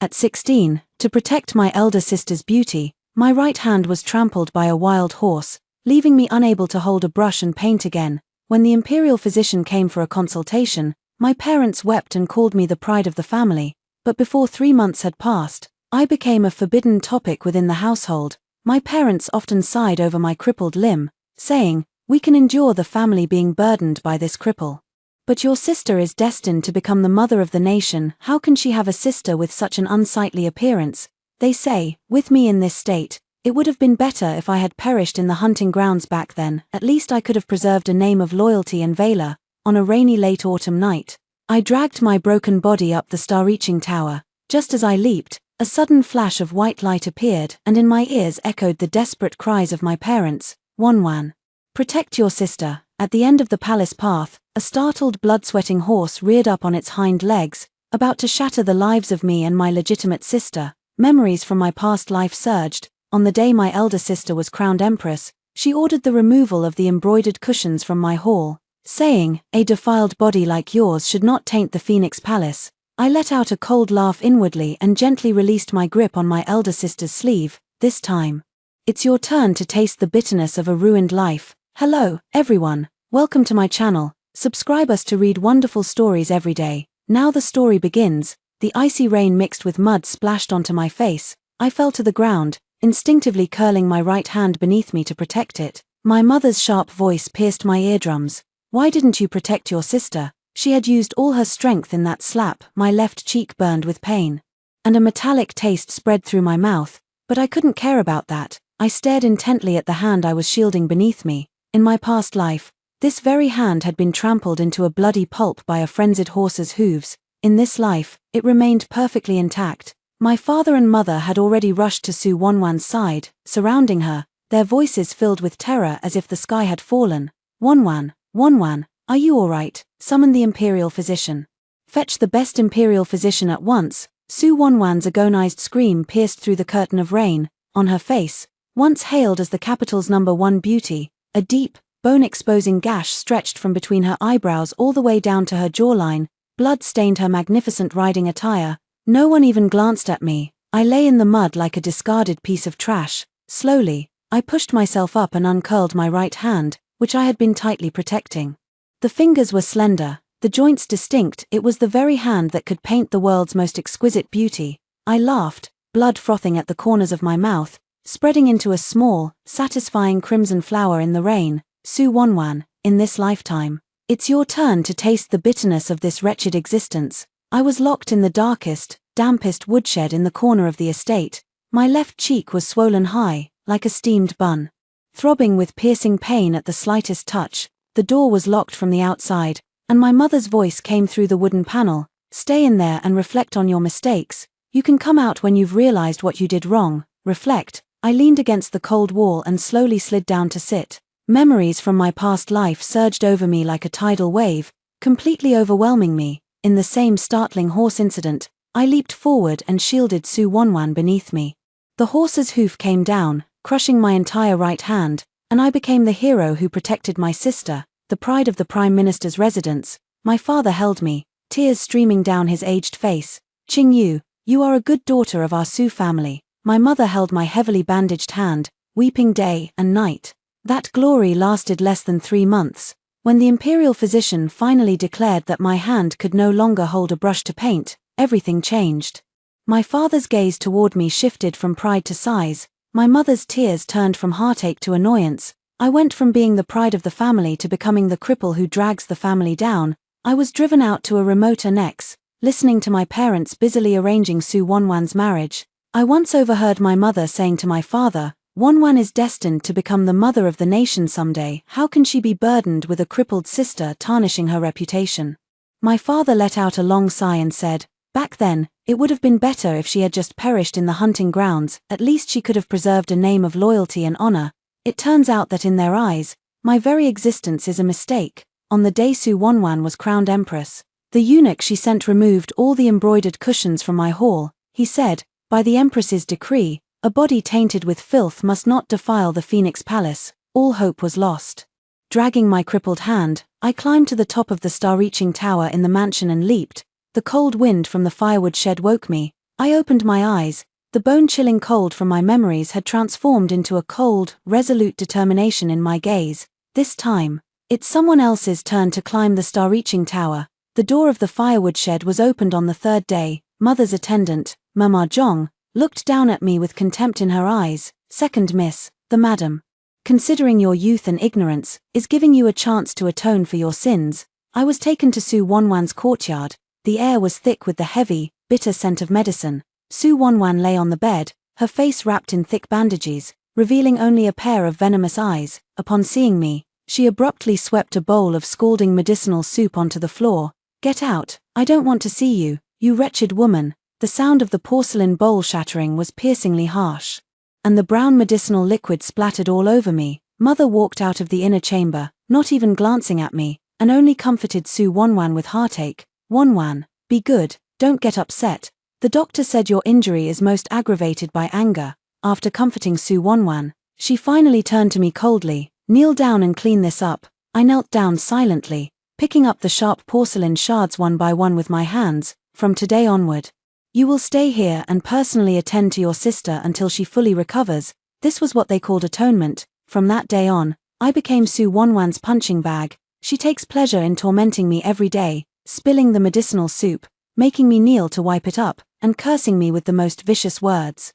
At 16, to protect my elder sister's beauty, my right hand was trampled by a wild horse, leaving me unable to hold a brush and paint again. When the imperial physician came for a consultation, my parents wept and called me the pride of the family, but before 3 months had passed, I became a forbidden topic within the household. My parents often sighed over my crippled limb, saying, "We can endure the family being burdened by this cripple. But your sister is destined to become the mother of the nation. How can she have a sister with such an unsightly appearance?" They say, with me in this state, it would have been better if I had perished in the hunting grounds back then. At least I could have preserved a name of loyalty and valor. On a rainy late autumn night, I dragged my broken body up the star-reaching tower. Just as I leaped, a sudden flash of white light appeared, and in my ears echoed the desperate cries of my parents, "Unwind, protect your sister." At the end of the palace path, a startled blood-sweating horse reared up on its hind legs, about to shatter the lives of me and my legitimate sister. Memories from my past life surged. On the day my elder sister was crowned empress, she ordered the removal of the embroidered cushions from my hall, saying, "A defiled body like yours should not taint the Phoenix Palace." I let out a cold laugh inwardly and gently released my grip on my elder sister's sleeve. "This time, it's your turn to taste the bitterness of a ruined life." Hello, everyone. Welcome to my channel. Subscribe us to read wonderful stories every day. Now the story begins. The icy rain mixed with mud splashed onto my face. I fell to the ground, instinctively curling my right hand beneath me to protect it. My mother's sharp voice pierced my eardrums. "Why didn't you protect your sister? She had used all her strength in that slap." My left cheek burned with pain, and a metallic taste spread through my mouth, but I couldn't care about that. I stared intently at the hand I was shielding beneath me. In my past life, this very hand had been trampled into a bloody pulp by a frenzied horse's hooves. In this life, it remained perfectly intact. My father and mother had already rushed to Su Wanwan's side, surrounding her, their voices filled with terror as if the sky had fallen. "Wanwan, Wanwan, are you all right? Summon the imperial physician. Fetch the best imperial physician at once." Su Wanwan's agonized scream pierced through the curtain of rain. On her face, once hailed as the capital's #1 beauty, a deep, bone-exposing gash stretched from between her eyebrows all the way down to her jawline. Blood stained her magnificent riding attire. No one even glanced at me. I lay in the mud like a discarded piece of trash. Slowly, I pushed myself up and uncurled my right hand, which I had been tightly protecting. The fingers were slender, the joints distinct. It was the very hand that could paint the world's most exquisite beauty. I laughed, blood frothing at the corners of my mouth, spreading into a small, satisfying crimson flower in the rain. "Su Wanwan, in this lifetime, it's your turn to taste the bitterness of this wretched existence." I was locked in the darkest, dampest woodshed in the corner of the estate. My left cheek was swollen high, like a steamed bun, throbbing with piercing pain at the slightest touch. The door was locked from the outside, and my mother's voice came through the wooden panel. "Stay in there and reflect on your mistakes. You can come out when you've realized what you did wrong." Reflect. I leaned against the cold wall and slowly slid down to sit. Memories from my past life surged over me like a tidal wave, completely overwhelming me. In the same startling horse incident, I leaped forward and shielded Su Wanwan beneath me. The horse's hoof came down, crushing my entire right hand, and I became the hero who protected my sister, the pride of the Prime Minister's residence. My father held me, tears streaming down his aged face. "Qing Yu, you are a good daughter of our Su family." My mother held my heavily bandaged hand, weeping day and night. That glory lasted less than 3 months. When the imperial physician finally declared that my hand could no longer hold a brush to paint, everything changed. My father's gaze toward me shifted from pride to sighs. My mother's tears turned from heartache to annoyance. I went from being the pride of the family to becoming the cripple who drags the family down. I was driven out to a remote annex, listening to my parents busily arranging Su Wanwan's marriage. I once overheard my mother saying to my father, "Wanwan is destined to become the mother of the nation someday. How can she be burdened with a crippled sister tarnishing her reputation?" My father let out a long sigh and said, "Back then, it would have been better if she had just perished in the hunting grounds. At least she could have preserved a name of loyalty and honor." It turns out that in their eyes, my very existence is a mistake. On the day Su Wanwan was crowned empress, the eunuch she sent removed all the embroidered cushions from my hall. He said, "By the empress's decree, a body tainted with filth must not defile the Phoenix Palace." All hope was lost. Dragging my crippled hand, I climbed to the top of the star-reaching tower in the mansion and leaped. The cold wind from the firewood shed woke me. I opened my eyes. The bone-chilling cold from my memories had transformed into a cold, resolute determination in my gaze. This time, it's someone else's turn to climb the star-reaching tower. The door of the firewood shed was opened on the third day. Mother's attendant, Mama Jong, looked down at me with contempt in her eyes. "Second miss, the madam. Considering your youth and ignorance, is giving you a chance to atone for your sins." I was taken to Su Wanwan's courtyard. The air was thick with the heavy, bitter scent of medicine. Su Wanwan lay on the bed, her face wrapped in thick bandages, revealing only a pair of venomous eyes. Upon seeing me, she abruptly swept a bowl of scalding medicinal soup onto the floor. "Get out, I don't want to see you, you wretched woman." The sound of the porcelain bowl shattering was piercingly harsh, and the brown medicinal liquid splattered all over me. Mother walked out of the inner chamber, not even glancing at me, and only comforted Su Wanwan with heartache. "Wanwan, be good, don't get upset. The doctor said your injury is most aggravated by anger." After comforting Su Wanwan, she finally turned to me coldly. "Kneel down and clean this up." I knelt down silently, picking up the sharp porcelain shards one by one with my hands. "From today onward, you will stay here and personally attend to your sister until she fully recovers." This was what they called atonement. From that day on, I became Su Wanwan's punching bag. She takes pleasure in tormenting me every day, spilling the medicinal soup, making me kneel to wipe it up, and cursing me with the most vicious words,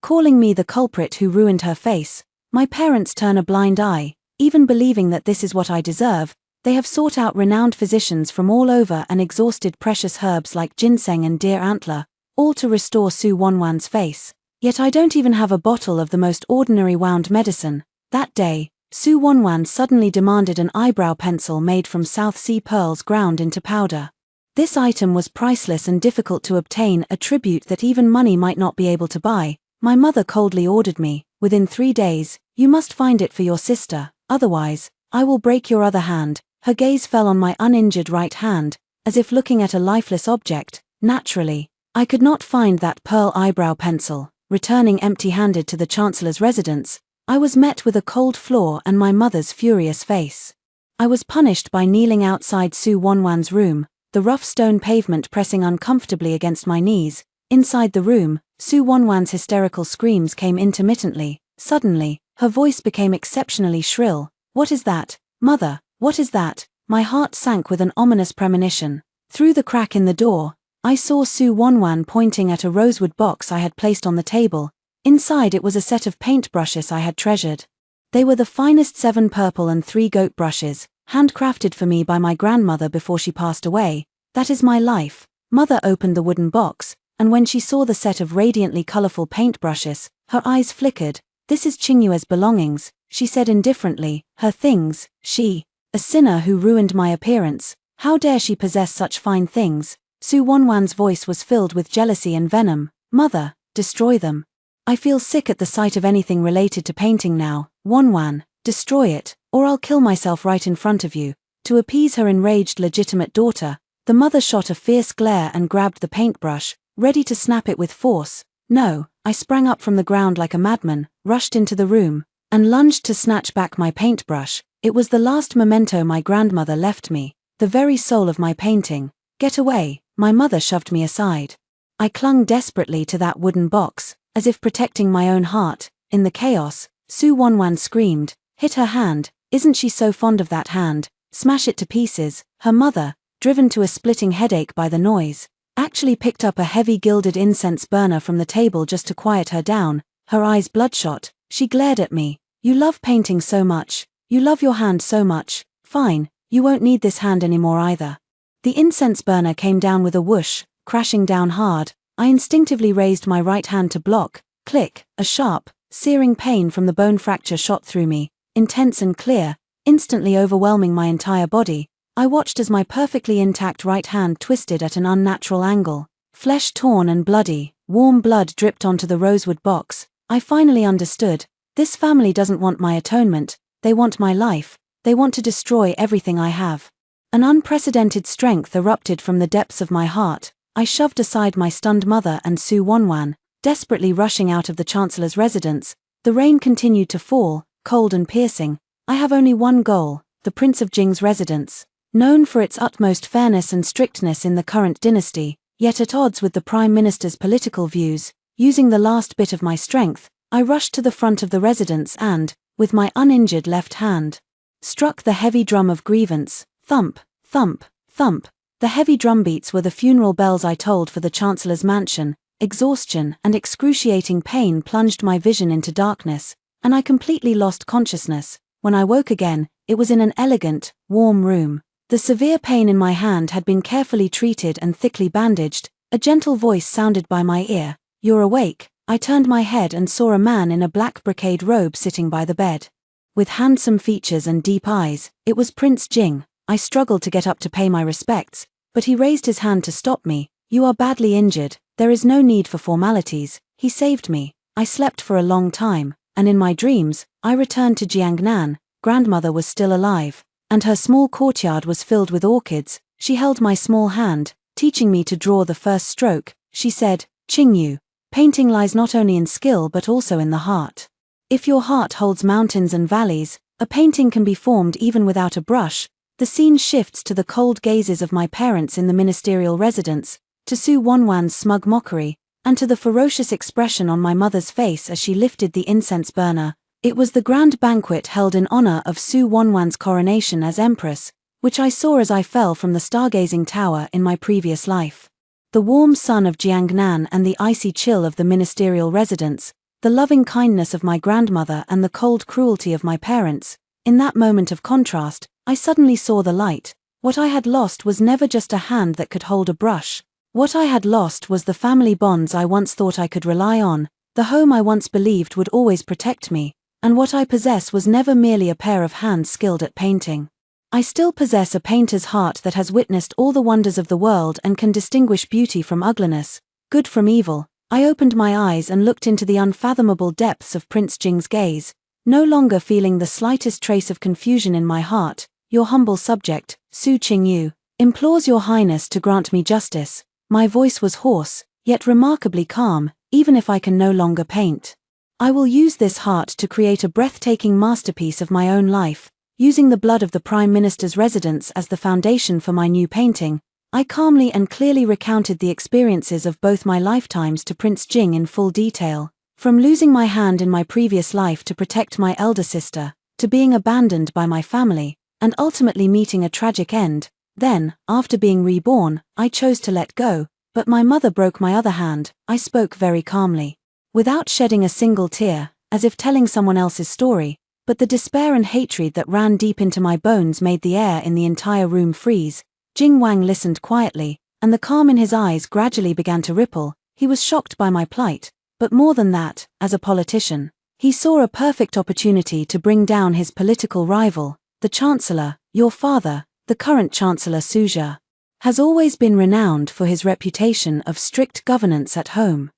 calling me the culprit who ruined her face. My parents turn a blind eye, even believing that this is what I deserve. They have sought out renowned physicians from all over and exhausted precious herbs like ginseng and deer antler, all to restore Su Wanwan's face. Yet I don't even have a bottle of the most ordinary wound medicine. That day, Su Wanwan suddenly demanded an eyebrow pencil made from South Sea pearls ground into powder. This item was priceless and difficult to obtain, a tribute that even money might not be able to buy. My mother coldly ordered me, "Within 3 days, you must find it for your sister, otherwise, I will break your other hand." Her gaze fell on my uninjured right hand, as if looking at a lifeless object. Naturally, I could not find that pearl eyebrow pencil. Returning empty-handed to the Chancellor's residence, I was met with a cold floor and my mother's furious face. I was punished by kneeling outside Su Wanwan's room, the rough stone pavement pressing uncomfortably against my knees. Inside the room, Su Wanwan's hysterical screams came intermittently. Suddenly, her voice became exceptionally shrill. "What is that, mother? What is that?" My heart sank with an ominous premonition. Through the crack in the door, I saw Su Wanwan pointing at a rosewood box I had placed on the table. Inside it was a set of paintbrushes I had treasured. They were the finest 7 purple and 3 goat brushes, handcrafted for me by my grandmother before she passed away. "That is my life." Mother opened the wooden box, and when she saw the set of radiantly colorful paintbrushes, her eyes flickered. "This is Qingyue's belongings," she said indifferently. "Her things, she, a sinner who ruined my appearance. How dare she possess such fine things?" Su Wanwan's voice was filled with jealousy and venom. "Mother, destroy them. I feel sick at the sight of anything related to painting now. Wanwan, destroy it, or I'll kill myself right in front of you." To appease her enraged legitimate daughter, the mother shot a fierce glare and grabbed the paintbrush, ready to snap it with force. "No," I sprang up from the ground like a madman, rushed into the room, and lunged to snatch back my paintbrush. It was the last memento my grandmother left me, the very soul of my painting. "Get away," my mother shoved me aside. I clung desperately to that wooden box, as if protecting my own heart. In the chaos, Su Wanwan screamed, "Hit her hand, isn't she so fond of that hand? Smash it to pieces." Her mother, driven to a splitting headache by the noise, actually picked up a heavy gilded incense burner from the table just to quiet her down. Her eyes bloodshot, she glared at me. "You love painting so much. You love your hand so much. Fine, you won't need this hand anymore either." The incense burner came down with a whoosh, crashing down hard. I instinctively raised my right hand to block. Click, a sharp, searing pain from the bone fracture shot through me, intense and clear, instantly overwhelming my entire body. I watched as my perfectly intact right hand twisted at an unnatural angle. Flesh torn and bloody, warm blood dripped onto the rosewood box. I finally understood. This family doesn't want my atonement, they want my life. They want to destroy everything I have. An unprecedented strength erupted from the depths of my heart. I shoved aside my stunned mother and Su Wanwan, desperately rushing out of the Chancellor's residence. The rain continued to fall, cold and piercing. I have only one goal, the Prince of Jing's residence. Known for its utmost fairness and strictness in the current dynasty, Yet at odds with the Prime Minister's political views, using the last bit of my strength, I rushed to the front of the residence and, with my uninjured left hand, struck the heavy drum of grievance. Thump, thump, thump. The heavy drumbeats were the funeral bells I tolled for the Chancellor's mansion. Exhaustion and excruciating pain plunged my vision into darkness, and I completely lost consciousness. When I woke again, it was in an elegant, warm room. The severe pain in my hand had been carefully treated and thickly bandaged. A gentle voice sounded by my ear. "You're awake." I turned my head and saw a man in a black brocade robe sitting by the bed. With handsome features and deep eyes, it was Prince Jing. I struggled to get up to pay my respects, but he raised his hand to stop me. "You are badly injured. There is no need for formalities." He saved me. I slept for a long time, and in my dreams, I returned to Jiangnan. Grandmother was still alive, and her small courtyard was filled with orchids. She held my small hand, teaching me to draw the first stroke. She said, "Qingyu, painting lies not only in skill but also in the heart. If your heart holds mountains and valleys, a painting can be formed even without a brush." The scene shifts to the cold gazes of my parents in the ministerial residence, to Su Wanwan's smug mockery, and to the ferocious expression on my mother's face as she lifted the incense burner. It was the grand banquet held in honor of Su Wanwan's coronation as empress, which I saw as I fell from the stargazing tower in my previous life. The warm sun of Jiangnan and the icy chill of the ministerial residence, the loving kindness of my grandmother and the cold cruelty of my parents. In that moment of contrast, I suddenly saw the light. What I had lost was never just a hand that could hold a brush. What I had lost was the family bonds I once thought I could rely on, the home I once believed would always protect me, and what I possess was never merely a pair of hands skilled at painting. I still possess a painter's heart that has witnessed all the wonders of the world and can distinguish beauty from ugliness, good from evil. I opened my eyes and looked into the unfathomable depths of Prince Jing's gaze, no longer feeling the slightest trace of confusion in my heart. "Your humble subject, Su Qingyu, implores your highness to grant me justice." My voice was hoarse, yet remarkably calm. "Even if I can no longer paint, I will use this heart to create a breathtaking masterpiece of my own life, using the blood of the Prime Minister's residence as the foundation for my new painting." I calmly and clearly recounted the experiences of both my lifetimes to Prince Jing in full detail, from losing my hand in my previous life to protect my elder sister, to being abandoned by my family, and ultimately meeting a tragic end. Then, after being reborn, I chose to let go, but my mother broke my other hand. I spoke very calmly, without shedding a single tear, as if telling someone else's story, but the despair and hatred that ran deep into my bones made the air in the entire room freeze. Jing Wang listened quietly, and the calm in his eyes gradually began to ripple. He was shocked by my plight, but more than that, as a politician, he saw a perfect opportunity to bring down his political rival. "The Chancellor, your father, the current Chancellor Suzhou, has always been renowned for his reputation of strict governance at home.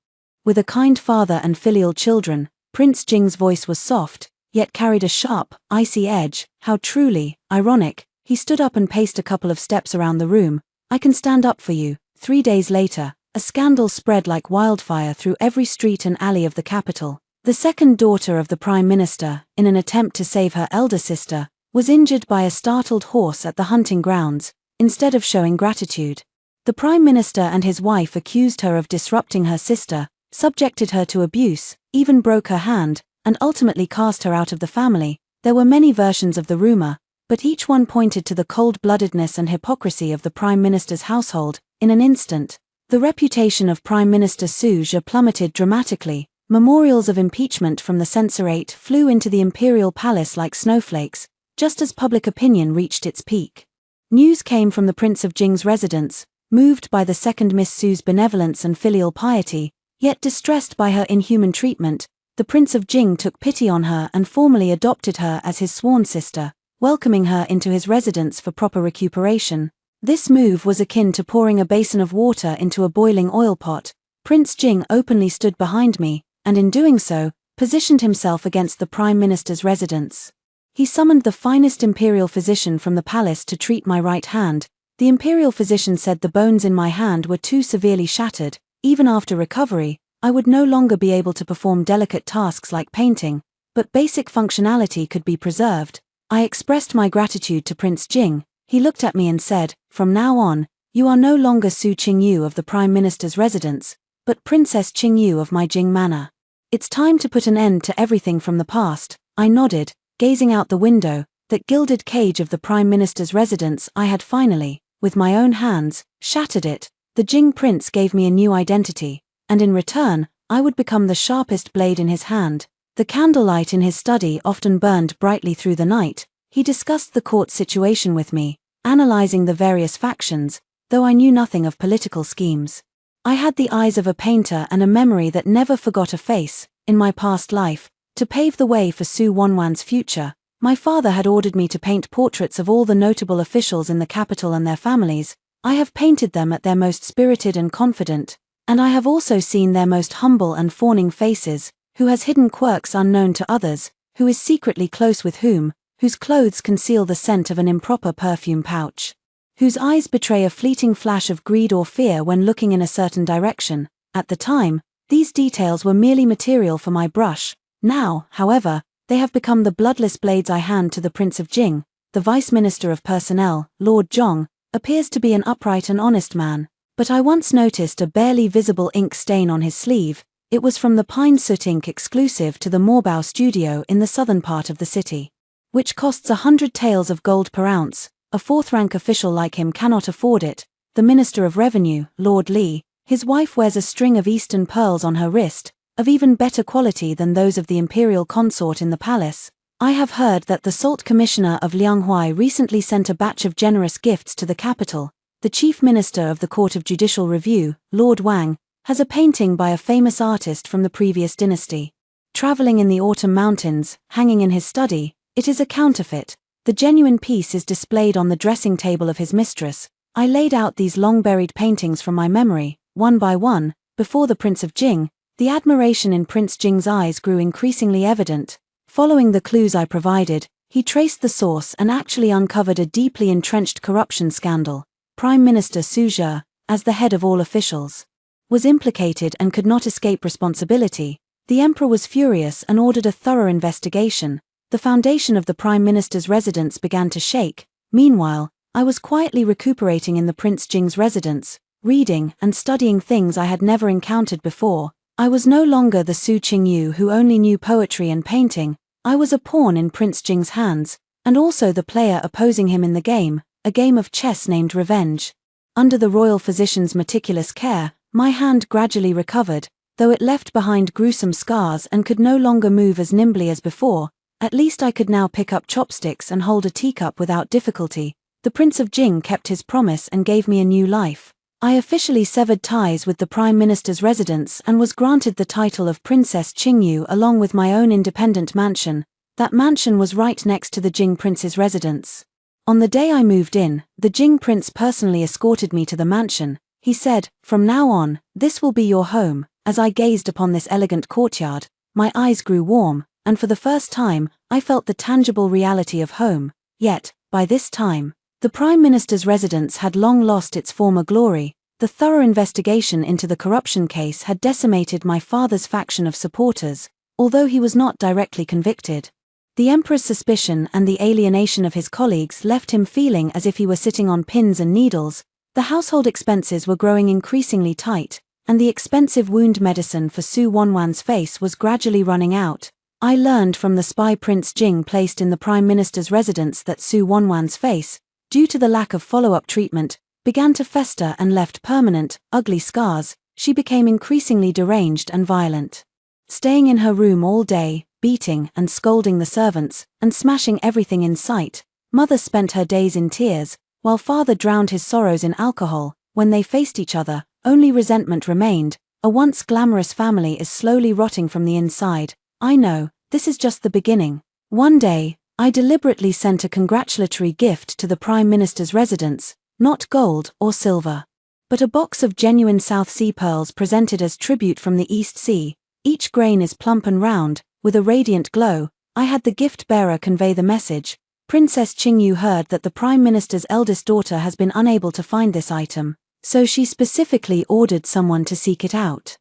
With a kind father and filial children." Prince Jing's voice was soft, yet carried a sharp, icy edge. "How truly ironic." He stood up and paced a couple of steps around the room. "I can stand up for you." 3 days later, a scandal spread like wildfire through every street and alley of the capital. The second daughter of the Prime Minister, in an attempt to save her elder sister, was injured by a startled horse at the hunting grounds. Instead of showing gratitude, the Prime Minister and his wife accused her of disrupting her sister, subjected her to abuse, even broke her hand, and ultimately cast her out of the family. There were many versions of the rumor, but each one pointed to the cold-bloodedness and hypocrisy of the Prime Minister's household. In an instant, the reputation of Prime Minister Suzhou plummeted dramatically. Memorials of impeachment from the censorate flew into the imperial palace like snowflakes, just as public opinion reached its peak. News came from the Prince of Jing's residence, moved by the second Miss Su's benevolence and filial piety, yet distressed by her inhuman treatment. The Prince of Jing took pity on her and formally adopted her as his sworn sister, welcoming her into his residence for proper recuperation. This move was akin to pouring a basin of water into a boiling oil pot. Prince Jing openly stood behind me, and in doing so, positioned himself against the Prime Minister's residence. He summoned the finest imperial physician from the palace to treat my right hand. The imperial physician said the bones in my hand were too severely shattered. Even after recovery, I would no longer be able to perform delicate tasks like painting, but basic functionality could be preserved. I expressed my gratitude to Prince Jing. He looked at me and said, "From now on, You are no longer Su Qingyu of the Prime Minister's residence, but Princess Qingyu of my Jing Manor. It's time to put an end to everything from the past, I nodded, gazing out the window. That gilded cage of the Prime Minister's residence I had finally, with my own hands, shattered it. The Jing Prince gave me a new identity, and in return, I would become the sharpest blade in his hand. The candlelight in his study often burned brightly through the night. He discussed the court situation with me, analyzing the various factions, though I knew nothing of political schemes. I had the eyes of a painter and a memory that never forgot a face. In my past life, to pave the way for Su Wanwan's future, my father had ordered me to paint portraits of all the notable officials in the capital and their families. I have painted them at their most spirited and confident, and I have also seen their most humble and fawning faces, who has hidden quirks unknown to others, who is secretly close with whom, whose clothes conceal the scent of an improper perfume pouch, whose eyes betray a fleeting flash of greed or fear when looking in a certain direction. At the time, these details were merely material for my brush. Now, however, they have become the bloodless blades I hand to the Prince of Jing. The Vice Minister of Personnel, Lord Zhong, appears to be an upright and honest man, but I once noticed a barely visible ink stain on his sleeve. It was from the pine soot ink exclusive to the Morbao studio in the southern part of the city, which costs 100 taels of gold per ounce. A fourth-rank official like him cannot afford it. The Minister of Revenue, Lord Li, his wife wears a string of Eastern pearls on her wrist, of even better quality than those of the imperial consort in the palace. I have heard that the Salt Commissioner of Lianghuai recently sent a batch of generous gifts to the capital. The Chief Minister of the Court of Judicial Review, Lord Wang, has a painting by a famous artist from the previous dynasty. Traveling in the autumn mountains, hanging in his study, it is a counterfeit. The genuine piece is displayed on the dressing table of his mistress. I laid out these long-buried paintings from my memory, one by one, before the Prince of Jing. The admiration in Prince Jing's eyes grew increasingly evident. Following the clues I provided, he traced the source and actually uncovered a deeply entrenched corruption scandal. Prime Minister Su Zhe, as the head of all officials, was implicated and could not escape responsibility. The emperor was furious and ordered a thorough investigation. The foundation of the Prime Minister's residence began to shake. Meanwhile, I was quietly recuperating in the Prince Jing's residence, reading and studying things I had never encountered before. I was no longer the Su Qingyu who only knew poetry and painting. I was a pawn in Prince Jing's hands, and also the player opposing him in the game, a game of chess named Revenge. Under the royal physician's meticulous care, my hand gradually recovered, though it left behind gruesome scars and could no longer move as nimbly as before. At least I could now pick up chopsticks and hold a teacup without difficulty. The Prince of Jing kept his promise and gave me a new life. I officially severed ties with the Prime Minister's residence and was granted the title of Princess Qingyu along with my own independent mansion. That mansion was right next to the Jing Prince's residence. On the day I moved in, the Jing Prince personally escorted me to the mansion. He said, "From now on, this will be your home." As I gazed upon this elegant courtyard, my eyes grew warm, and for the first time, I felt the tangible reality of home. Yet, by this time, the Prime Minister's residence had long lost its former glory. The thorough investigation into the corruption case had decimated my father's faction of supporters, although he was not directly convicted. The emperor's suspicion and the alienation of his colleagues left him feeling as if he were sitting on pins and needles. The household expenses were growing increasingly tight, and the expensive wound medicine for Su Wanwan's face was gradually running out. I learned from the spy Prince Jing placed in the Prime Minister's residence that Su Wanwan's face, due to the lack of follow-up treatment, began to fester and left permanent, ugly scars. She became increasingly deranged and violent, staying in her room all day, beating and scolding the servants, and smashing everything in sight. Mother spent her days in tears, while father drowned his sorrows in alcohol. When they faced each other, only resentment remained. A once glamorous family is slowly rotting from the inside. I know, this is just the beginning. One day, I deliberately sent a congratulatory gift to the Prime Minister's residence, not gold or silver, but a box of genuine South Sea pearls presented as tribute from the East Sea. Each grain is plump and round, with a radiant glow. I had the gift-bearer convey the message. Princess Qingyu heard that the Prime Minister's eldest daughter has been unable to find this item, so she specifically ordered someone to seek it out.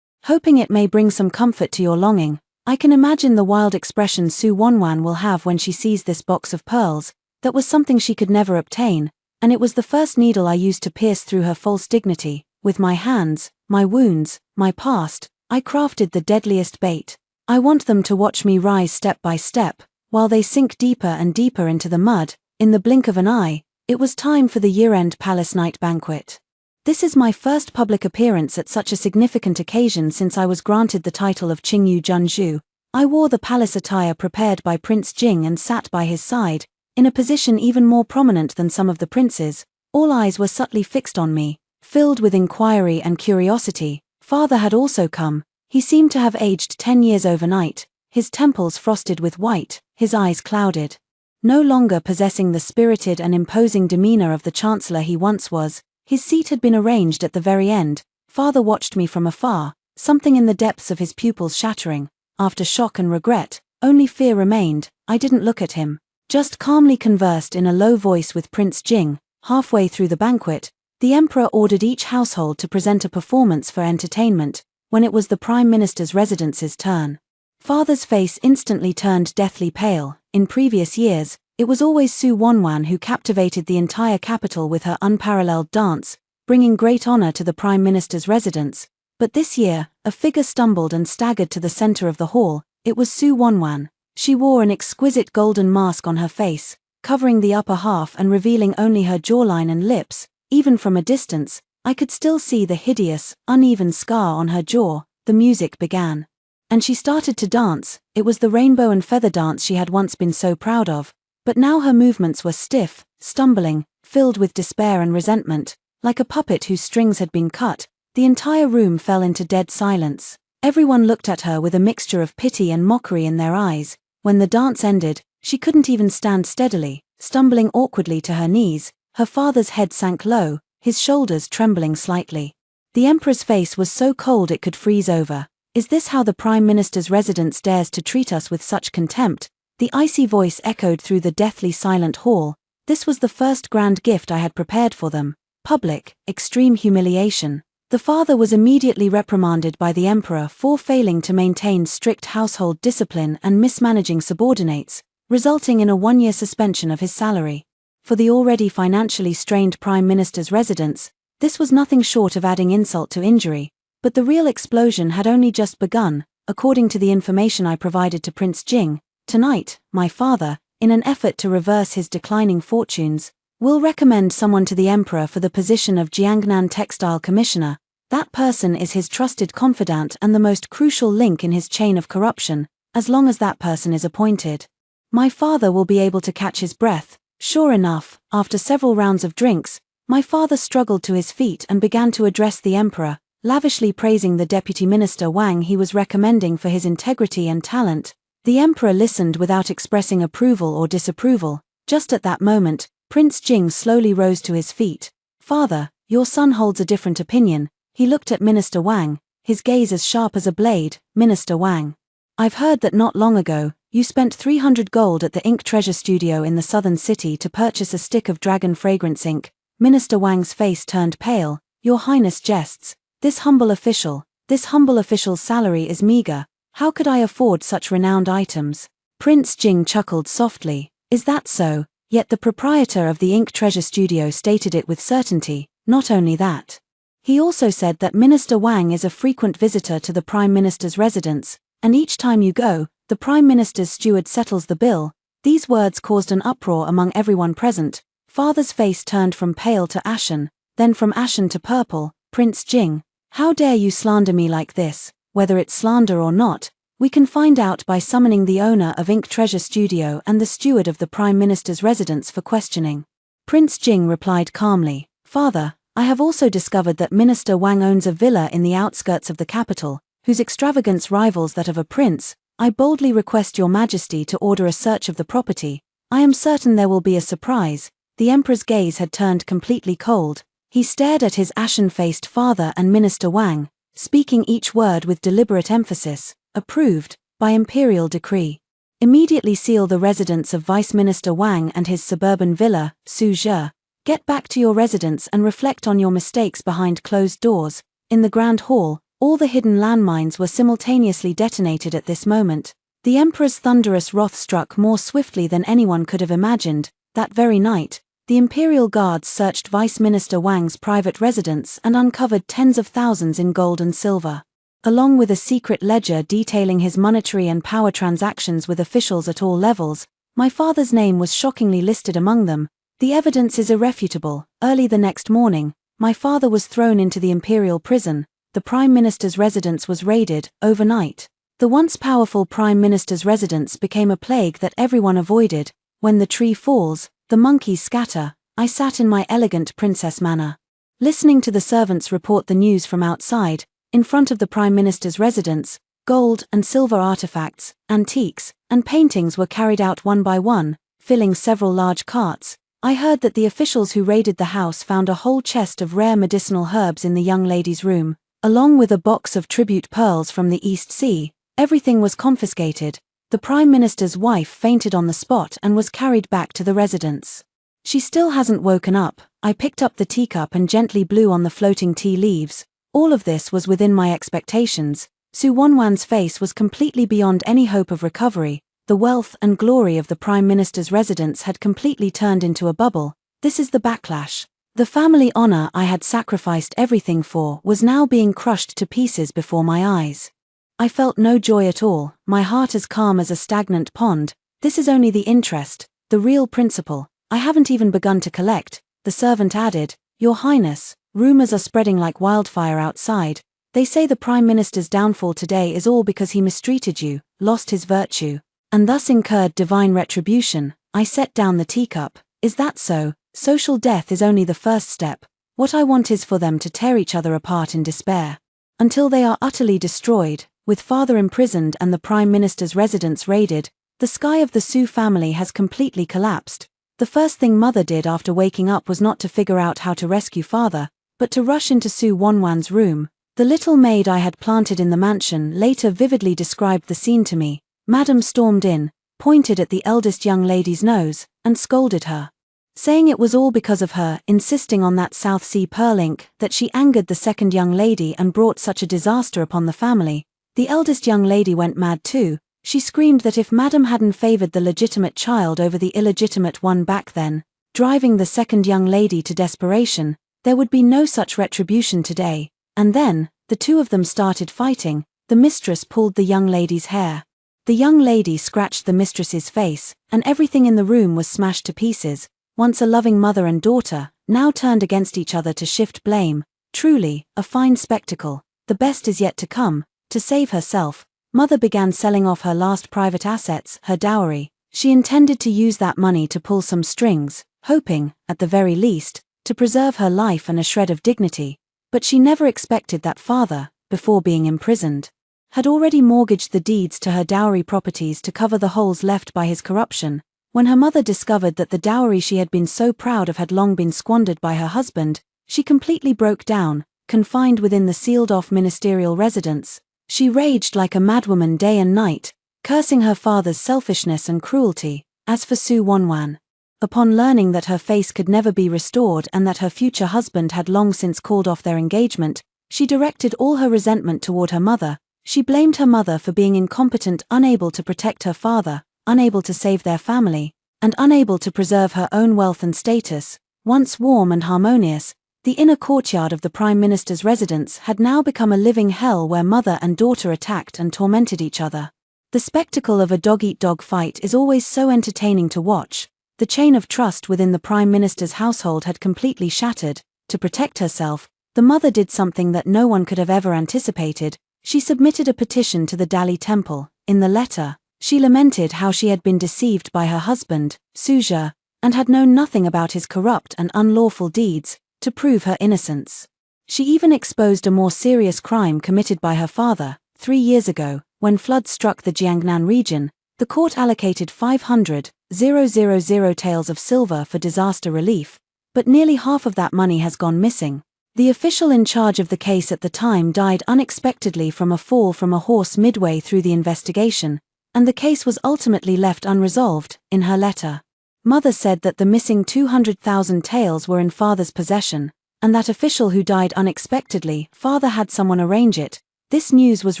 Hoping it may bring some comfort to your longing, I can imagine the wild expression Su Wanwan will have when she sees this box of pearls. That was something she could never obtain. And it was the first needle I used to pierce through her false dignity. With my hands, my wounds, my past, I crafted the deadliest bait. I want them to watch me rise step by step, while they sink deeper and deeper into the mud. In the blink of an eye, it was time for the year-end palace night banquet. This is my first public appearance at such a significant occasion since I was granted the title of Qingyu Junzhu. I wore the palace attire prepared by Prince Jing and sat by his side, in a position even more prominent than some of the princes. All eyes were subtly fixed on me, filled with inquiry and curiosity. Father had also come. He seemed to have aged 10 years overnight, his temples frosted with white, his eyes clouded. No longer possessing the spirited and imposing demeanor of the chancellor he once was, his seat had been arranged at the very end. Father watched me from afar, something in the depths of his pupils shattering. After shock and regret, only fear remained. I didn't look at him, just calmly conversed in a low voice with Prince Jing. Halfway through the banquet, the emperor ordered each household to present a performance for entertainment. When it was the Prime Minister's residence's turn, Father's face instantly turned deathly pale. In previous years, it was always Su Wanwan who captivated the entire capital with her unparalleled dance, bringing great honor to the Prime Minister's residence. But this year, a figure stumbled and staggered to the center of the hall. It was Su Wanwan. She wore an exquisite golden mask on her face, covering the upper half and revealing only her jawline and lips. Even from a distance, I could still see the hideous, uneven scar on her jaw. The music began. And she started to dance. It was the rainbow and feather dance she had once been so proud of. But now her movements were stiff, stumbling, filled with despair and resentment. Like a puppet whose strings had been cut, the entire room fell into dead silence. Everyone looked at her with a mixture of pity and mockery in their eyes. When the dance ended, she couldn't even stand steadily, stumbling awkwardly to her knees. Her father's head sank low, his shoulders trembling slightly. The emperor's face was so cold it could freeze over. Is this how the Prime Minister's residence dares to treat us with such contempt? The icy voice echoed through the deathly silent hall. This was the first grand gift I had prepared for them. Public, extreme humiliation. The father was immediately reprimanded by the emperor for failing to maintain strict household discipline and mismanaging subordinates, resulting in a 1-year suspension of his salary. For the already financially strained Prime Minister's residence, this was nothing short of adding insult to injury. But the real explosion had only just begun. According to the information I provided to Prince Jing, tonight, my father, in an effort to reverse his declining fortunes, will recommend someone to the emperor for the position of Jiangnan Textile Commissioner. That person is his trusted confidant and the most crucial link in his chain of corruption. As long as that person is appointed, my father will be able to catch his breath. Sure enough, after several rounds of drinks, my father struggled to his feet and began to address the emperor, lavishly praising the deputy minister Wang he was recommending for his integrity and talent. The emperor listened without expressing approval or disapproval. Just at that moment, Prince Jing slowly rose to his feet. Father, your son holds a different opinion. He looked at Minister Wang, his gaze as sharp as a blade. Minister Wang, I've heard that not long ago, you spent 300 gold at the ink treasure studio in the southern city to purchase a stick of dragon fragrance ink. Minister Wang's face turned pale. Your Highness jests. This humble official's salary is meager. How could I afford such renowned items? Prince Jing chuckled softly. Is that so? Yet the proprietor of the ink treasure studio stated it with certainty. Not only that, he also said that Minister Wang is a frequent visitor to the Prime Minister's residence, and each time you go, the Prime Minister's steward settles the bill. These words caused an uproar among everyone present. Father's face turned from pale to ashen, then from ashen to purple. Prince Jing, how dare you slander me like this? Whether it's slander or not, we can find out by summoning the owner of Ink Treasure Studio and the steward of the Prime Minister's residence for questioning. Prince Jing replied calmly, Father, I have also discovered that Minister Wang owns a villa in the outskirts of the capital, whose extravagance rivals that of a prince. I boldly request your majesty to order a search of the property. I am certain there will be a surprise. The emperor's gaze had turned completely cold. He stared at his ashen-faced father and Minister Wang, speaking each word with deliberate emphasis. Approved, by imperial decree. Immediately seal the residence of Vice Minister Wang and his suburban villa, Suzhou. Get back to your residence and reflect on your mistakes behind closed doors. In the grand hall, all the hidden landmines were simultaneously detonated at this moment. The emperor's thunderous wrath struck more swiftly than anyone could have imagined. That very night, the Imperial Guards searched Vice Minister Wang's private residence and uncovered tens of thousands in gold and silver. Along with a secret ledger detailing his monetary and power transactions with officials at all levels, my father's name was shockingly listed among them. The evidence is irrefutable. Early the next morning, my father was thrown into the imperial prison. The Prime Minister's residence was raided. Overnight, the once powerful Prime Minister's residence became a plague that everyone avoided. When the tree falls, the monkeys scatter. I sat in my elegant princess manner, listening to the servants report the news from outside. In front of the Prime Minister's residence, gold and silver artifacts, antiques, and paintings were carried out one by one, filling several large carts. I heard that the officials who raided the house found a whole chest of rare medicinal herbs in the young lady's room, along with a box of tribute pearls from the East Sea. Everything was confiscated. The Prime Minister's wife fainted on the spot and was carried back to the residence. She still hasn't woken up. I picked up the teacup and gently blew on the floating tea leaves. All of this was within my expectations. Su Wanwan's face was completely beyond any hope of recovery. The wealth and glory of the Prime Minister's residence had completely turned into a bubble. This is the backlash. The family honor I had sacrificed everything for was now being crushed to pieces before my eyes. I felt no joy at all, my heart as calm as a stagnant pond. This is only the interest, the real principal. I haven't even begun to collect. The servant added, Your Highness, rumors are spreading like wildfire outside. They say the Prime Minister's downfall today is all because he mistreated you, lost his virtue, and thus incurred divine retribution. I set down the teacup. Is that so? Social death is only the first step. What I want is for them to tear each other apart in despair, until they are utterly destroyed. With father imprisoned and the Prime Minister's residence raided, the sky of the Su family has completely collapsed. The first thing mother did after waking up was not to figure out how to rescue father, but to rush into Su Wanwan's room. The little maid I had planted in the mansion later vividly described the scene to me. Madam stormed in, pointed at the eldest young lady's nose, and scolded her, saying it was all because of her insisting on that South Sea pearl ink that she angered the second young lady and brought such a disaster upon the family. The eldest young lady went mad too. She screamed that if Madam hadn't favored the legitimate child over the illegitimate one back then, driving the second young lady to desperation, there would be no such retribution today. And then, the two of them started fighting. The mistress pulled the young lady's hair. The young lady scratched the mistress's face, and everything in the room was smashed to pieces. Once a loving mother and daughter, now turned against each other to shift blame. Truly, a fine spectacle. The best is yet to come. To save herself, mother began selling off her last private assets, her dowry. She intended to use that money to pull some strings, hoping, at the very least, to preserve her life and a shred of dignity. But she never expected that father, before being imprisoned, had already mortgaged the deeds to her dowry properties to cover the holes left by his corruption. When her mother discovered that the dowry she had been so proud of had long been squandered by her husband, she completely broke down. Confined within the sealed-off ministerial residence, she raged like a madwoman day and night, cursing her father's selfishness and cruelty. As for Su Wanwan, upon learning that her face could never be restored and that her future husband had long since called off their engagement, she directed all her resentment toward her mother. She blamed her mother for being incompetent, unable to protect her father, unable to save their family, and unable to preserve her own wealth and status. Once warm and harmonious, the inner courtyard of the Prime Minister's residence had now become a living hell where mother and daughter attacked and tormented each other. The spectacle of a dog-eat-dog fight is always so entertaining to watch. The chain of trust within the Prime Minister's household had completely shattered. To protect herself, the mother did something that no one could have ever anticipated. She submitted a petition to the Dali Temple. In the letter, she lamented how she had been deceived by her husband, Suja, and had known nothing about his corrupt and unlawful deeds. To prove her innocence, she even exposed a more serious crime committed by her father. 3 years ago, when floods struck the Jiangnan region, the court allocated 500,000 taels of silver for disaster relief, but nearly half of that money has gone missing. The official in charge of the case at the time died unexpectedly from a fall from a horse midway through the investigation, and the case was ultimately left unresolved. In her letter, mother said that the missing 200,000 taels were in father's possession, and that official who died unexpectedly, father had someone arrange it. This news was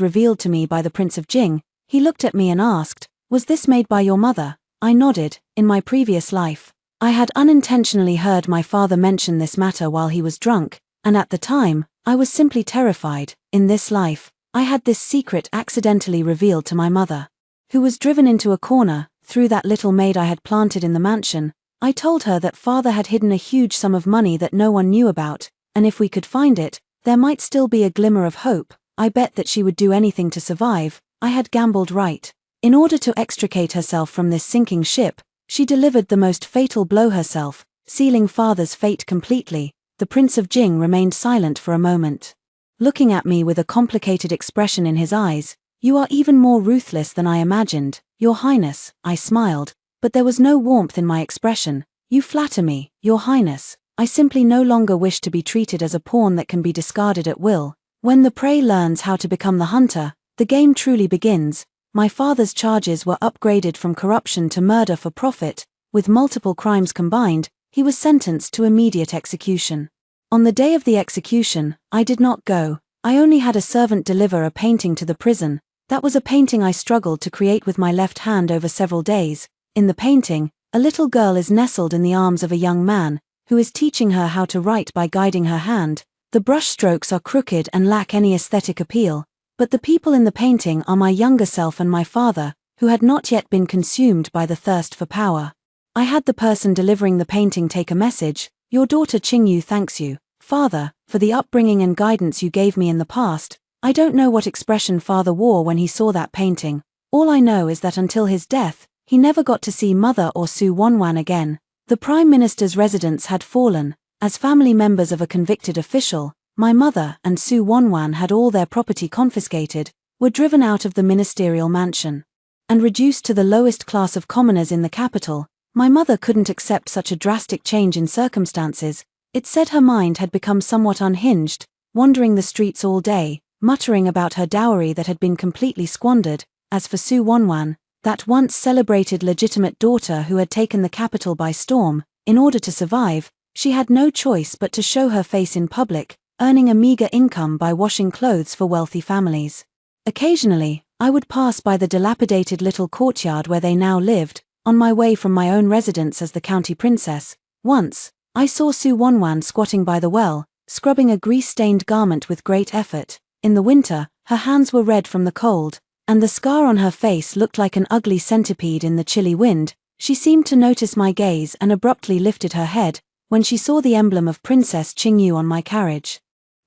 revealed to me by the Prince of Jing. He looked at me and asked, "Was this made by your mother?" I nodded. In my previous life, I had unintentionally heard my father mention this matter while he was drunk, and at the time, I was simply terrified. In this life, I had this secret accidentally revealed to my mother, who was driven into a corner. Through that little maid I had planted in the mansion, I told her that father had hidden a huge sum of money that no one knew about, and if we could find it, there might still be a glimmer of hope. I bet that she would do anything to survive. I had gambled right. In order to extricate herself from this sinking ship, she delivered the most fatal blow herself, sealing father's fate completely. The Prince of Jing remained silent for a moment, looking at me with a complicated expression in his eyes. You are even more ruthless than I imagined, Your Highness, I smiled, but there was no warmth in my expression. You flatter me, Your Highness. I simply no longer wish to be treated as a pawn that can be discarded at will. When the prey learns how to become the hunter, the game truly begins. My father's charges were upgraded from corruption to murder for profit. With multiple crimes combined, he was sentenced to immediate execution. On the day of the execution, I did not go. I only had a servant deliver a painting to the prison. That was a painting I struggled to create with my left hand over several days. In the painting, a little girl is nestled in the arms of a young man, who is teaching her how to write by guiding her hand. The brush strokes are crooked and lack any aesthetic appeal, but the people in the painting are my younger self and my father, who had not yet been consumed by the thirst for power. I had the person delivering the painting take a message. Your daughter Qingyu thanks you, father, for the upbringing and guidance you gave me in the past. I don't know what expression father wore when he saw that painting. All I know is that until his death, he never got to see mother or Su Wanwan again. The Prime Minister's residence had fallen. As family members of a convicted official, my mother and Su Wanwan had all their property confiscated, were driven out of the ministerial mansion, and reduced to the lowest class of commoners in the capital. My mother couldn't accept such a drastic change in circumstances. It said her mind had become somewhat unhinged, wandering the streets all day, muttering about her dowry that had been completely squandered. As for Su Wanwan, that once celebrated legitimate daughter who had taken the capital by storm, in order to survive, she had no choice but to show her face in public, earning a meager income by washing clothes for wealthy families. Occasionally, I would pass by the dilapidated little courtyard where they now lived, on my way from my own residence as the county princess. Once, I saw Su Wanwan squatting by the well, scrubbing a grease-stained garment with great effort. In the winter, her hands were red from the cold, and the scar on her face looked like an ugly centipede in the chilly wind. She seemed to notice my gaze and abruptly lifted her head when she saw the emblem of Princess Qingyu on my carriage.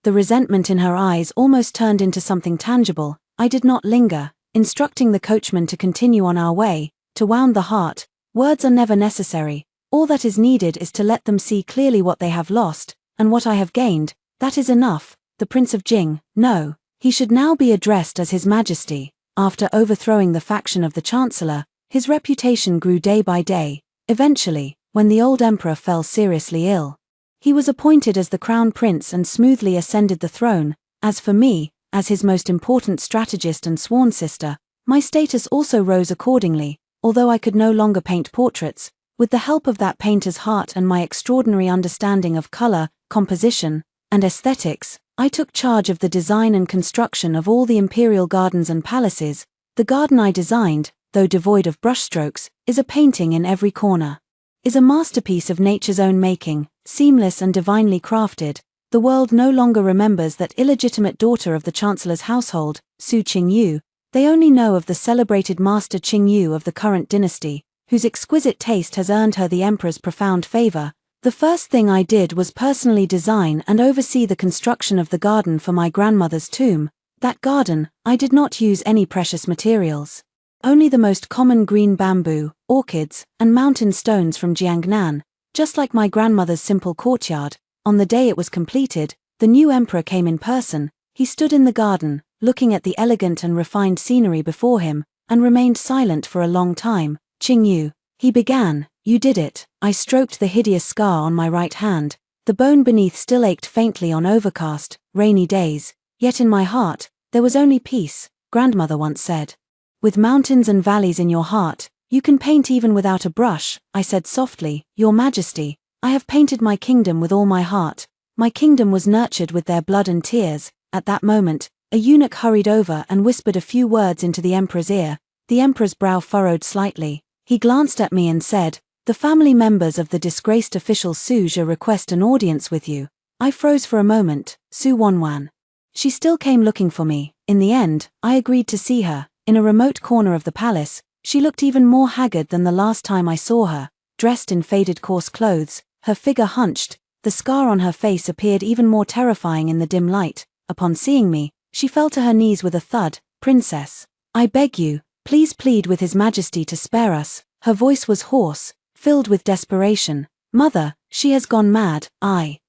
The resentment in her eyes almost turned into something tangible. I did not linger, instructing the coachman to continue on our way. To wound the heart, words are never necessary. All that is needed is to let them see clearly what they have lost, and what I have gained. That is enough. The Prince of Jing, no, he should now be addressed as His Majesty. After overthrowing the faction of the Chancellor, his reputation grew day by day. Eventually, when the old emperor fell seriously ill, he was appointed as the crown prince and smoothly ascended the throne. As for me, as his most important strategist and sworn sister, my status also rose accordingly. Although I could no longer paint portraits, with the help of that painter's heart and my extraordinary understanding of color, composition, and aesthetics, I took charge of the design and construction of all the imperial gardens and palaces. The garden I designed, though devoid of brushstrokes, is a painting in every corner, is a masterpiece of nature's own making, seamless and divinely crafted. The world no longer remembers that illegitimate daughter of the Chancellor's household, Su Qingyu. They only know of the celebrated Master Qingyu of the current dynasty, whose exquisite taste has earned her the emperor's profound favor. The first thing I did was personally design and oversee the construction of the garden for my grandmother's tomb. That garden, I did not use any precious materials. Only the most common green bamboo, orchids, and mountain stones from Jiangnan, just like my grandmother's simple courtyard. On the day it was completed, the new emperor came in person. He stood in the garden, looking at the elegant and refined scenery before him, and remained silent for a long time. Qingyu, he began, you did it. I stroked the hideous scar on my right hand. The bone beneath still ached faintly on overcast, rainy days. Yet in my heart, there was only peace, grandmother once said. With mountains and valleys in your heart, you can paint even without a brush, I said softly. Your Majesty, I have painted my kingdom with all my heart. My kingdom was nurtured with their blood and tears. At that moment, a eunuch hurried over and whispered a few words into the emperor's ear. The emperor's brow furrowed slightly. He glanced at me and said, The family members of the disgraced official Suja request an audience with you. I froze for a moment. Su Wanwan. She still came looking for me. In the end, I agreed to see her. In a remote corner of the palace, she looked even more haggard than the last time I saw her, dressed in faded coarse clothes, her figure hunched. The scar on her face appeared even more terrifying in the dim light. Upon seeing me, she fell to her knees with a thud. Princess, I beg you, please plead with His Majesty to spare us. Her voice was hoarse, filled with desperation. Mother, she has gone mad. I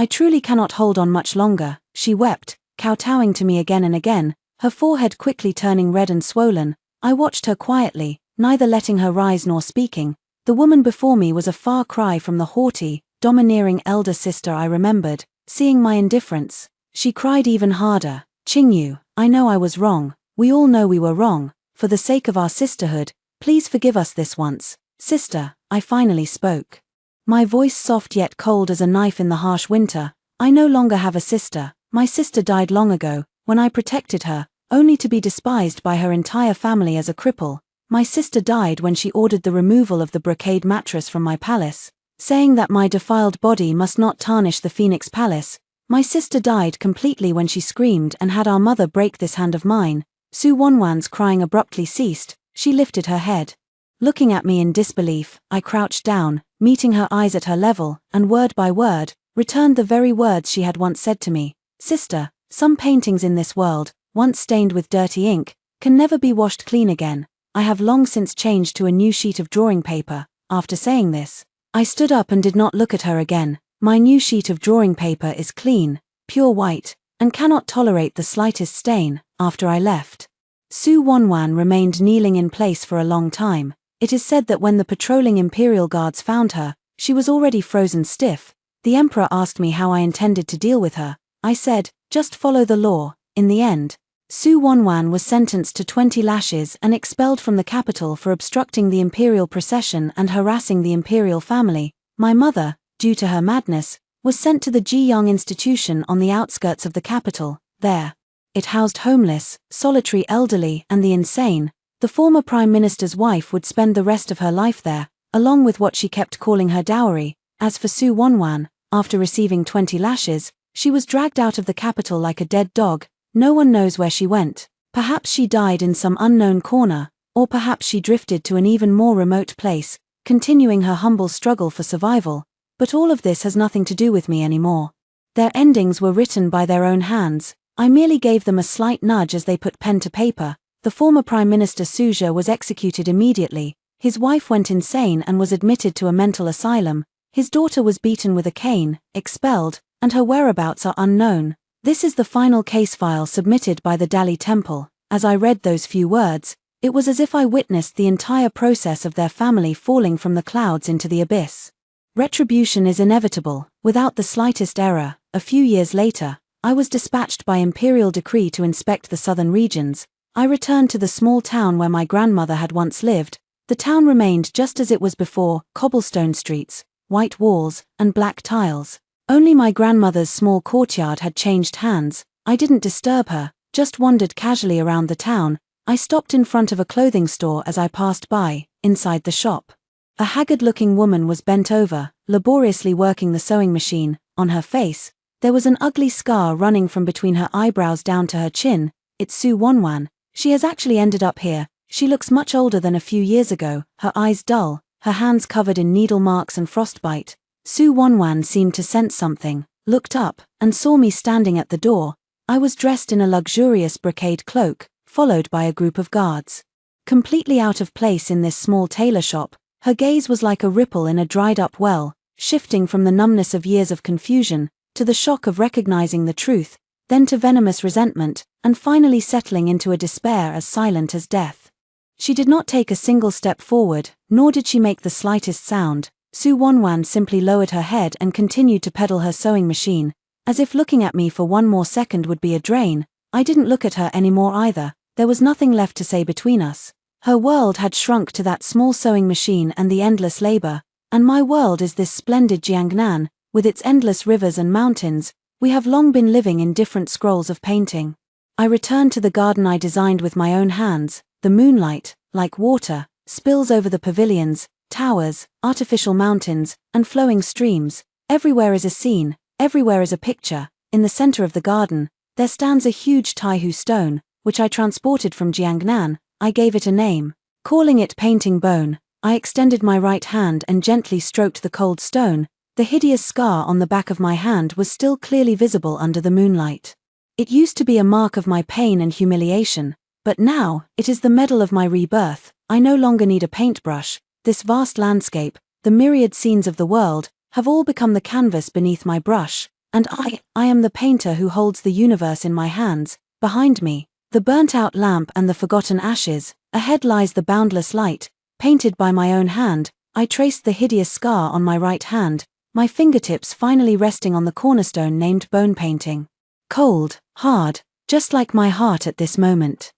truly cannot hold on much longer, she wept, kowtowing to me again and again, her forehead quickly turning red and swollen. I watched her quietly, neither letting her rise nor speaking. The woman before me was a far cry from the haughty, domineering elder sister I remembered. Seeing my indifference, she cried even harder. Qingyu, I know I was wrong. We all know we were wrong. For the sake of our sisterhood, please forgive us this once. Sister, I finally spoke. My voice soft yet cold as a knife in the harsh winter. I no longer have a sister. My sister died long ago, when I protected her, only to be despised by her entire family as a cripple. My sister died when she ordered the removal of the brocade mattress from my palace, saying that my defiled body must not tarnish the Phoenix Palace. My sister died completely when she screamed and had our mother break this hand of mine. Su Wanwan's crying abruptly ceased. She lifted her head. Looking at me in disbelief, I crouched down, meeting her eyes at her level, and word by word, returned the very words she had once said to me. Sister, some paintings in this world, once stained with dirty ink, can never be washed clean again. I have long since changed to a new sheet of drawing paper. After saying this, I stood up and did not look at her again. My new sheet of drawing paper is clean, pure white, and cannot tolerate the slightest stain. After I left, Su Wanwan remained kneeling in place for a long time. It is said that when the patrolling imperial guards found her, she was already frozen stiff. The emperor asked me how I intended to deal with her. I said, just follow the law. In the end, Su Wanwan was sentenced to 20 lashes and expelled from the capital for obstructing the imperial procession and harassing the imperial family. My mother, due to her madness, was sent to the Jiyang institution on the outskirts of the capital. There, it housed homeless, solitary elderly and the insane. The former prime minister's wife would spend the rest of her life there, along with what she kept calling her dowry. As for Su Wanwan, after receiving 20 lashes, she was dragged out of the capital like a dead dog. No one knows where she went. Perhaps she died in some unknown corner, or perhaps she drifted to an even more remote place, continuing her humble struggle for survival. But all of this has nothing to do with me anymore. Their endings were written by their own hands. I merely gave them a slight nudge as they put pen to paper. The former Prime Minister Suja was executed immediately. His wife went insane and was admitted to a mental asylum. His daughter was beaten with a cane, expelled, and her whereabouts are unknown. This is the final case file submitted by the Dali Temple. As I read those few words, it was as if I witnessed the entire process of their family falling from the clouds into the abyss. Retribution is inevitable, without the slightest error. A few years later, I was dispatched by imperial decree to inspect the southern regions. I returned to the small town where my grandmother had once lived. The town remained just as it was before, cobblestone streets, white walls, and black tiles. Only my grandmother's small courtyard had changed hands. I didn't disturb her, just wandered casually around the town. I stopped in front of a clothing store as I passed by. Inside the shop, a haggard-looking woman was bent over, laboriously working the sewing machine. On her face, there was an ugly scar running from between her eyebrows down to her chin. It's Su Wanwan. She has actually ended up here. She looks much older than a few years ago, her eyes dull, her hands covered in needle marks and frostbite. Su Wanwan seemed to sense something, looked up, and saw me standing at the door. I was dressed in a luxurious brocade cloak, followed by a group of guards. Completely out of place in this small tailor shop, her gaze was like a ripple in a dried-up well, shifting from the numbness of years of confusion, to the shock of recognizing the truth, then to venomous resentment, and finally settling into a despair as silent as death. She did not take a single step forward, nor did she make the slightest sound. Su Wanwan simply lowered her head and continued to pedal her sewing machine, as if looking at me for one more second would be a drain. I didn't look at her anymore either. There was nothing left to say between us. Her world had shrunk to that small sewing machine and the endless labor, and my world is this splendid Jiangnan, with its endless rivers and mountains. We have long been living in different scrolls of painting. I returned to the garden I designed with my own hands. The moonlight, like water, spills over the pavilions, towers, artificial mountains, and flowing streams. Everywhere is a scene, everywhere is a picture. In the center of the garden, there stands a huge Taihu stone, which I transported from Jiangnan. I gave it a name. Calling it Painting Bone, I extended my right hand and gently stroked the cold stone. The hideous scar on the back of my hand was still clearly visible under the moonlight. It used to be a mark of my pain and humiliation, but now, it is the medal of my rebirth. I no longer need a paintbrush. This vast landscape, the myriad scenes of the world, have all become the canvas beneath my brush, and I am the painter who holds the universe in my hands. Behind me, the burnt-out lamp and the forgotten ashes. Ahead lies the boundless light, painted by my own hand. I traced the hideous scar on my right hand, my fingertips finally resting on the cornerstone named bone painting. Cold, hard, just like my heart at this moment.